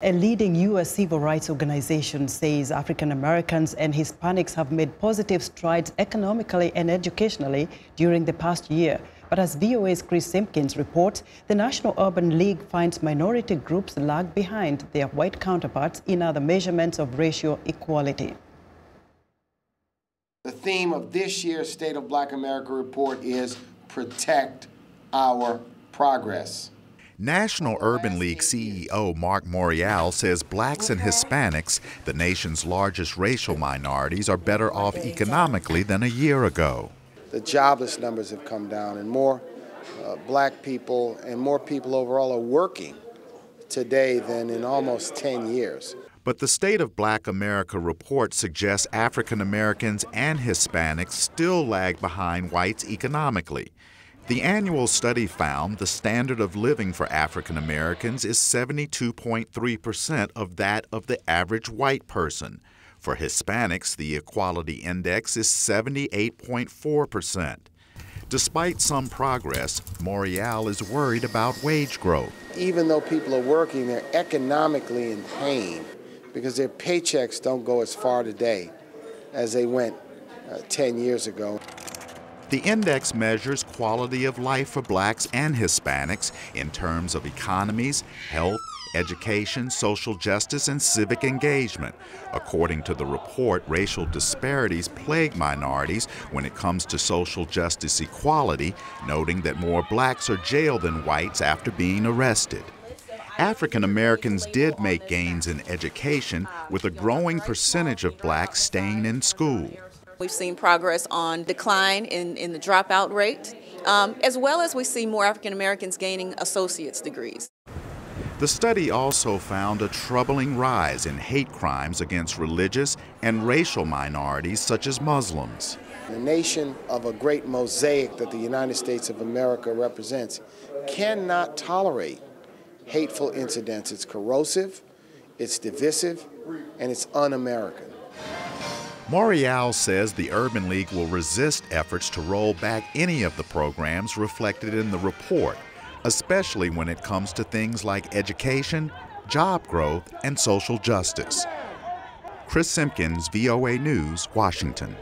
A leading U.S. civil rights organization says African Americans and Hispanics have made positive strides economically and educationally during the past year. But as VOA's Chris Simkins reports, the National Urban League finds minority groups lag behind their white counterparts in other measurements of racial equality. The theme of this year's State of Black America report is Protect Our Progress. National Urban League CEO Mark Morial says blacks and Hispanics, the nation's largest racial minorities, are better off economically than a year ago. The jobless numbers have come down, and more black people and more people overall are working today than in almost 10 years. But the State of Black America report suggests African Americans and Hispanics still lag behind whites economically. The annual study found the standard of living for African Americans is 72.3% of that of the average white person. For Hispanics, the equality index is 78.4%. Despite some progress, Morial is worried about wage growth. Even though people are working, they're economically in pain because their paychecks don't go as far today as they went 10 years ago. The index measures quality of life for blacks and Hispanics in terms of economies, health, education, social justice, and civic engagement. According to the report, racial disparities plague minorities when it comes to social justice equality, noting that more blacks are jailed than whites after being arrested. African Americans did make gains in education, with a growing percentage of blacks staying in school. We've seen progress on decline in the dropout rate, as well as we see more African Americans gaining associate's degrees. The study also found a troubling rise in hate crimes against religious and racial minorities such as Muslims. The nation of a great mosaic that the United States of America represents cannot tolerate hateful incidents. It's corrosive, it's divisive, and it's un-American. Morial says the Urban League will resist efforts to roll back any of the programs reflected in the report, especially when it comes to things like education, job growth, and social justice. Chris Simkins, VOA News, Washington.